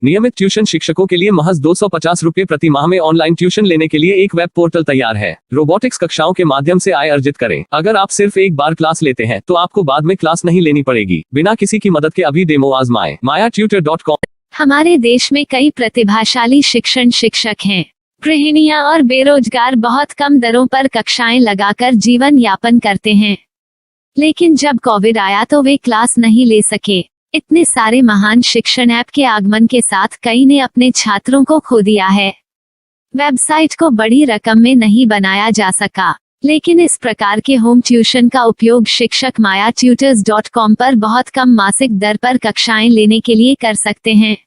नियमित ट्यूशन शिक्षकों के लिए महज 250 रुपए प्रति माह में ऑनलाइन ट्यूशन लेने के लिए एक वेब पोर्टल तैयार है। रोबोटिक्स कक्षाओं के माध्यम से आय अर्जित करें। अगर आप सिर्फ एक बार क्लास लेते हैं तो आपको बाद में क्लास नहीं लेनी पड़ेगी। बिना किसी की मदद के अभी डेमो आजमाएं। mayatutor.com। हमारे देश में कई प्रतिभाशाली शिक्षक हैं। गृहिणियां और बेरोजगार बहुत कम दरों पर कक्षाएं लगाकर जीवन यापन करते हैं, लेकिन जब कोविड आया तो वे क्लास नहीं ले सके। इतने सारे महान शिक्षण ऐप के आगमन के साथ कई ने अपने छात्रों को खो दिया है। वेबसाइट को बड़ी रकम में नहीं बनाया जा सका, लेकिन इस प्रकार के होम ट्यूशन का उपयोग शिक्षक mayatutors.com पर बहुत कम मासिक दर पर कक्षाएं लेने के लिए कर सकते हैं।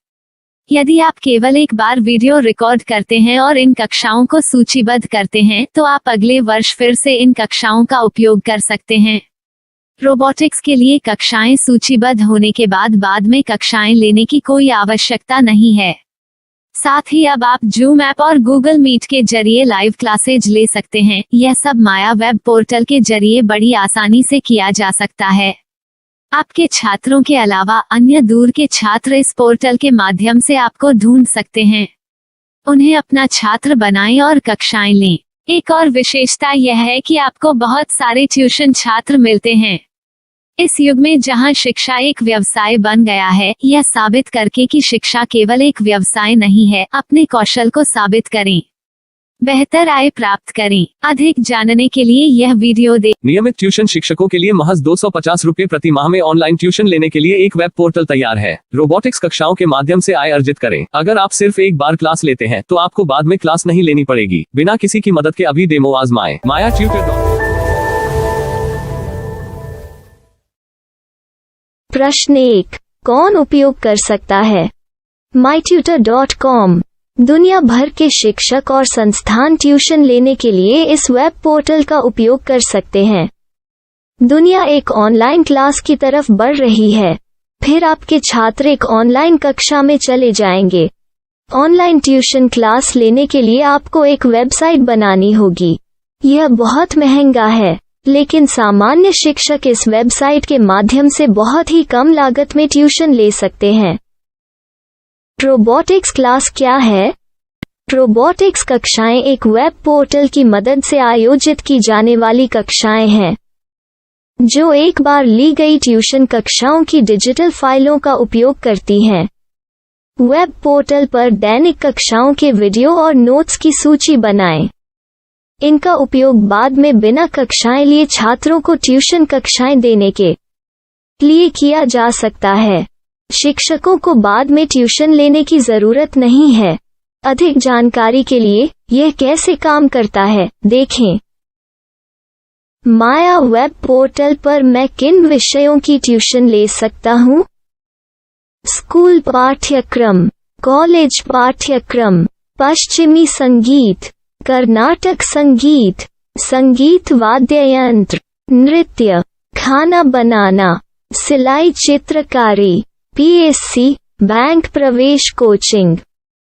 यदि आप केवल एक बार वीडियो रिकॉर्ड करते हैं और इन कक्षाओं को सूचीबद्ध करते हैं तो आप अगले वर्ष फिर से इन कक्षाओं का उपयोग कर सकते हैं। रोबोटिक्स के लिए कक्षाएं सूचीबद्ध होने के बाद में कक्षाएं लेने की कोई आवश्यकता नहीं है। साथ ही अब आप जूम ऐप और गूगल मीट के जरिए लाइव क्लासेज ले सकते हैं। यह सब माया वेब पोर्टल के जरिए बड़ी आसानी से किया जा सकता है। आपके छात्रों के अलावा अन्य दूर के छात्र इस पोर्टल के माध्यम से आपको ढूंढ सकते हैं। उन्हें अपना छात्र बनाएं और कक्षाएं लें। एक और विशेषता यह है कि आपको बहुत सारे ट्यूशन छात्र मिलते हैं। इस युग में जहां शिक्षा एक व्यवसाय बन गया है, यह साबित करके कि शिक्षा केवल एक व्यवसाय नहीं है, अपने कौशल को साबित करें, बेहतर आय प्राप्त करें। अधिक जानने के लिए यह वीडियो देखें। नियमित ट्यूशन शिक्षकों के लिए महज 250 रुपए प्रति माह में ऑनलाइन ट्यूशन लेने के लिए एक वेब पोर्टल तैयार है। रोबोटिक्स कक्षाओं के माध्यम से आय अर्जित करें। अगर आप सिर्फ एक बार क्लास लेते हैं तो आपको बाद में क्लास नहीं लेनी पड़ेगी। बिना किसी की मदद के अभी डेमो आजमाएं। mayatutor.com। प्रश्न 1, कौन उपयोग कर सकता है? mytutor.com दुनिया भर के शिक्षक और संस्थान ट्यूशन लेने के लिए इस वेब पोर्टल का उपयोग कर सकते हैं। दुनिया एक ऑनलाइन क्लास की तरफ बढ़ रही है, फिर आपके छात्र एक ऑनलाइन कक्षा में चले जाएंगे। ऑनलाइन ट्यूशन क्लास लेने के लिए आपको एक वेबसाइट बनानी होगी। यह बहुत महंगा है, लेकिन सामान्य शिक्षक इस वेबसाइट के माध्यम से बहुत ही कम लागत में ट्यूशन ले सकते हैं। रोबोटिक्स क्लास क्या है? रोबोटिक्स कक्षाएं एक वेब पोर्टल की मदद से आयोजित की जाने वाली कक्षाएं हैं, जो एक बार ली गई ट्यूशन कक्षाओं की डिजिटल फाइलों का उपयोग करती हैं। वेब पोर्टल पर दैनिक कक्षाओं के वीडियो और नोट्स की सूची बनाएं। इनका उपयोग बाद में बिना कक्षाएं लिए छात्रों को ट्यूशन कक्षाएं देने के लिए किया जा सकता है। शिक्षकों को बाद में ट्यूशन लेने की जरूरत नहीं है। अधिक जानकारी के लिए यह कैसे काम करता है देखें। माया वेब पोर्टल पर मैं किन विषयों की ट्यूशन ले सकता हूँ? स्कूल पाठ्यक्रम, कॉलेज पाठ्यक्रम, पश्चिमी संगीत, कर्नाटक संगीत, संगीत वाद्य यंत्र, नृत्य, खाना बनाना, सिलाई चित्रकारी, पीएससी, बैंक प्रवेश कोचिंग,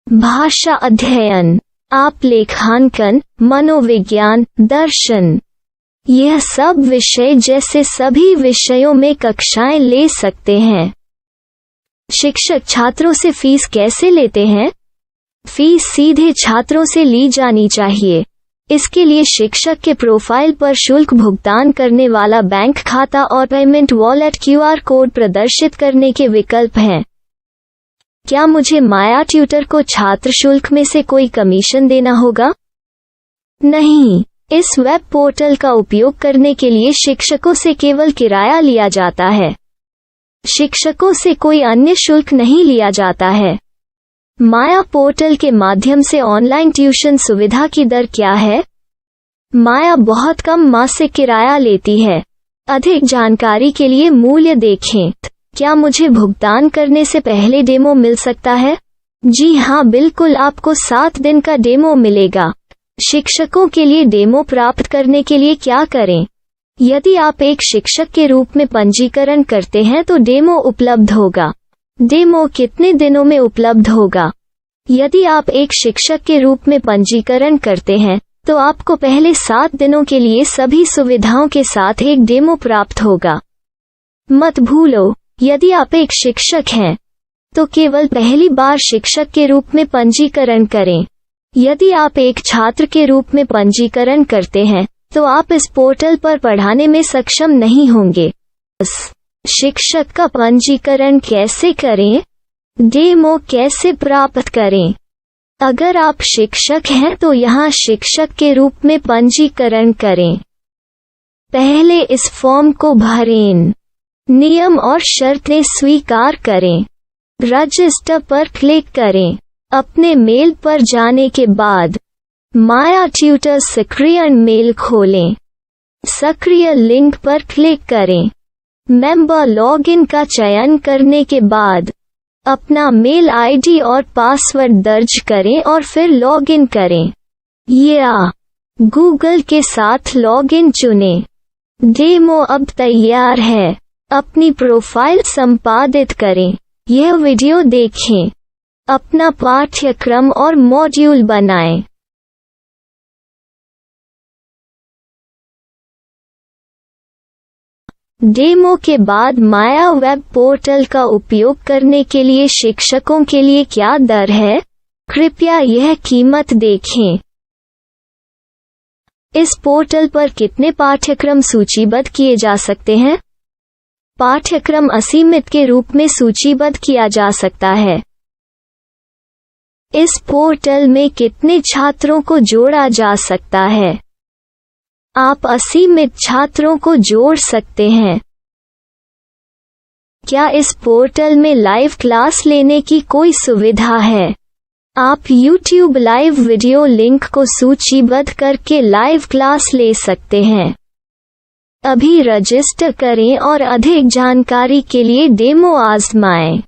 भाषा अध्ययन, आप लेखांकन, मनोविज्ञान, दर्शन। यह सब विषय जैसे सभी विषयों में कक्षाएं ले सकते हैं। शिक्षक छात्रों से फीस कैसे लेते हैं? फीस सीधे छात्रों से ली जानी चाहिए। इसके लिए शिक्षक के प्रोफाइल पर शुल्क भुगतान करने वाला बैंक खाता और पेमेंट वॉलेट क्यूआर कोड प्रदर्शित करने के विकल्प हैं। क्या मुझे माया ट्यूटर को छात्र शुल्क में से कोई कमीशन देना होगा? नहीं, इस वेब पोर्टल का उपयोग करने के लिए शिक्षकों से केवल किराया लिया जाता है। शिक्षकों से कोई अन्य शुल्क नहीं लिया जाता है। माया पोर्टल के माध्यम से ऑनलाइन ट्यूशन सुविधा की दर क्या है? माया बहुत कम मासिक किराया लेती है। अधिक जानकारी के लिए मूल्य देखें। क्या मुझे भुगतान करने से पहले डेमो मिल सकता है? जी हाँ, बिल्कुल, आपको 7 दिन का डेमो मिलेगा। शिक्षकों के लिए डेमो प्राप्त करने के लिए क्या करें? यदि आप एक शिक्षक के रूप में पंजीकरण करते हैं तो डेमो उपलब्ध होगा। डेमो कितने दिनों में उपलब्ध होगा? यदि आप एक शिक्षक के रूप में पंजीकरण करते हैं तो आपको पहले 7 दिनों के लिए सभी सुविधाओं के साथ एक डेमो प्राप्त होगा। मत भूलो, यदि आप एक शिक्षक हैं तो केवल पहली बार शिक्षक के रूप में पंजीकरण करें। यदि आप एक छात्र के रूप में पंजीकरण करते हैं तो आप इस पोर्टल पर पढ़ाने में सक्षम नहीं होंगे। शिक्षक का पंजीकरण कैसे करें? डेमो कैसे प्राप्त करें? अगर आप शिक्षक हैं तो यहाँ शिक्षक के रूप में पंजीकरण करें। पहले इस फॉर्म को भरें। नियम और शर्तें स्वीकार करें। रजिस्टर पर क्लिक करें। अपने मेल पर जाने के बाद माया ट्यूटर सक्रिय मेल खोलें। सक्रिय लिंक पर क्लिक करें। मेंबर लॉगिन का चयन करने के बाद अपना मेल आईडी और पासवर्ड दर्ज करें और फिर लॉगिन करें या गूगल के साथ लॉगिन चुनें। डेमो अब तैयार है। अपनी प्रोफाइल संपादित करें। यह वीडियो देखें। अपना पाठ्यक्रम और मॉड्यूल बनाएं। डेमो के बाद माया वेब पोर्टल का उपयोग करने के लिए शिक्षकों के लिए क्या दर है? कृपया यह कीमत देखें। इस पोर्टल पर कितने पाठ्यक्रम सूचीबद्ध किए जा सकते हैं? पाठ्यक्रम असीमित के रूप में सूचीबद्ध किया जा सकता है। इस पोर्टल में कितने छात्रों को जोड़ा जा सकता है? आप असीमित छात्रों को जोड़ सकते हैं। क्या इस पोर्टल में लाइव क्लास लेने की कोई सुविधा है? आप YouTube लाइव वीडियो लिंक को सूचीबद्ध करके लाइव क्लास ले सकते हैं। अभी रजिस्टर करें और अधिक जानकारी के लिए डेमो आजमाएं।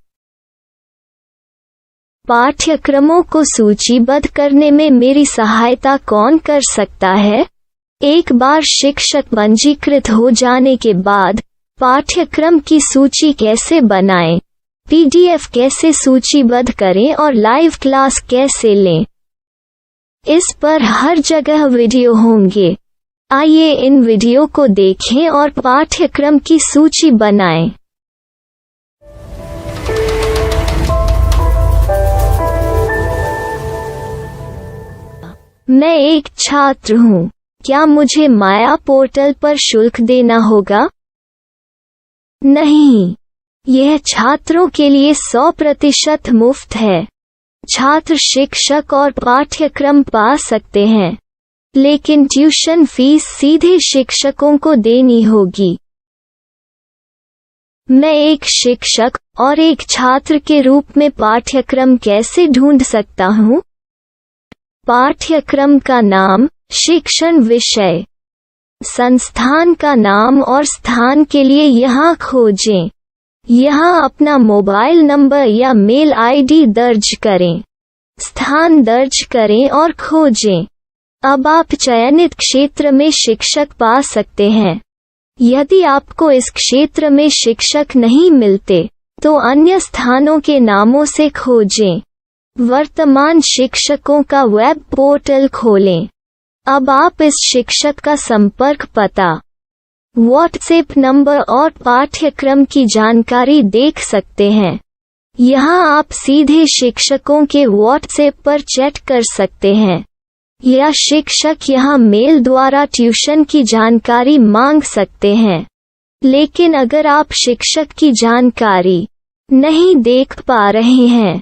पाठ्यक्रमों को सूचीबद्ध करने में मेरी सहायता कौन कर सकता है? एक बार शिक्षक पंजीकृत हो जाने के बाद पाठ्यक्रम की सूची कैसे बनाएं, PDF कैसे सूचीबद्ध करें और लाइव क्लास कैसे लें, इस पर हर जगह वीडियो होंगे। आइए इन वीडियो को देखें और पाठ्यक्रम की सूची बनाएं। मैं एक छात्र हूँ। क्या मुझे माया पोर्टल पर शुल्क देना होगा? नहीं, यह छात्रों के लिए 100% मुफ्त है। छात्र शिक्षक और पाठ्यक्रम पा सकते हैं, लेकिन ट्यूशन फीस सीधे शिक्षकों को देनी होगी। मैं एक शिक्षक और एक छात्र के रूप में पाठ्यक्रम कैसे ढूंढ सकता हूँ? पाठ्यक्रम का नाम, शिक्षण विषय, संस्थान का नाम और स्थान के लिए यहाँ खोजें। यहाँ अपना मोबाइल नंबर या मेल आईडी दर्ज करें। स्थान दर्ज करें और खोजें। अब आप चयनित क्षेत्र में शिक्षक पा सकते हैं। यदि आपको इस क्षेत्र में शिक्षक नहीं मिलते, तो अन्य स्थानों के नामों से खोजें। वर्तमान शिक्षकों का वेब पोर्टल खोलें। अब आप इस शिक्षक का संपर्क पता, व्हाट्सएप नंबर और पाठ्यक्रम की जानकारी देख सकते हैं। यहाँ आप सीधे शिक्षकों के व्हाट्सएप पर चैट कर सकते हैं या शिक्षक यहाँ मेल द्वारा ट्यूशन की जानकारी मांग सकते हैं। लेकिन अगर आप शिक्षक की जानकारी नहीं देख पा रहे हैं,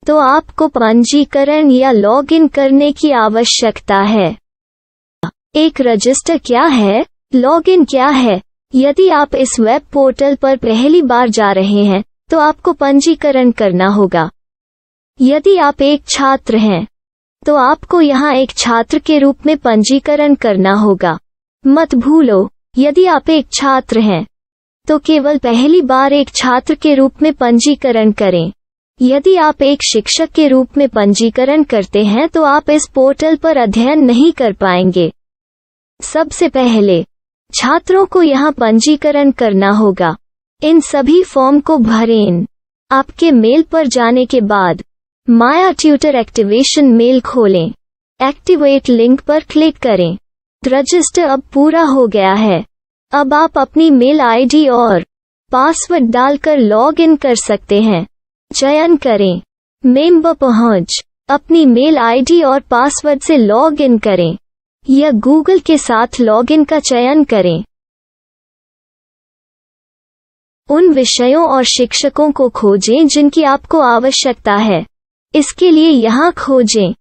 तो आपको पंजीकरण या लॉगिन करने की आवश्यकता है। एक रजिस्टर क्या है? लॉगिन क्या है? यदि आप इस वेब पोर्टल पर पहली बार जा रहे हैं, तो आपको पंजीकरण करना होगा। यदि आप एक छात्र हैं, तो आपको यहाँ एक छात्र के रूप में पंजीकरण करना होगा। मत भूलो, यदि आप एक छात्र हैं, तो केवल पहली बार एक छात्र के रूप में पंजीकरण करें। यदि आप एक शिक्षक के रूप में पंजीकरण करते हैं तो आप इस पोर्टल पर अध्ययन नहीं कर पाएंगे। सबसे पहले छात्रों को यहाँ पंजीकरण करना होगा। इन सभी फॉर्म को भरें। आपके मेल पर जाने के बाद माया ट्यूटर एक्टिवेशन मेल खोलें। एक्टिवेट लिंक पर क्लिक करें। रजिस्टर अब पूरा हो गया है। अब आप अपनी मेल आईडी और पासवर्ड डालकर लॉग इन कर सकते हैं। चयन करें। मेंबर पहुंच। अपनी मेल आईडी और पासवर्ड से लॉग इन करें या गूगल के साथ लॉगिन का चयन करें। उन विषयों और शिक्षकों को खोजें जिनकी आपको आवश्यकता है। इसके लिए यहाँ खोजें।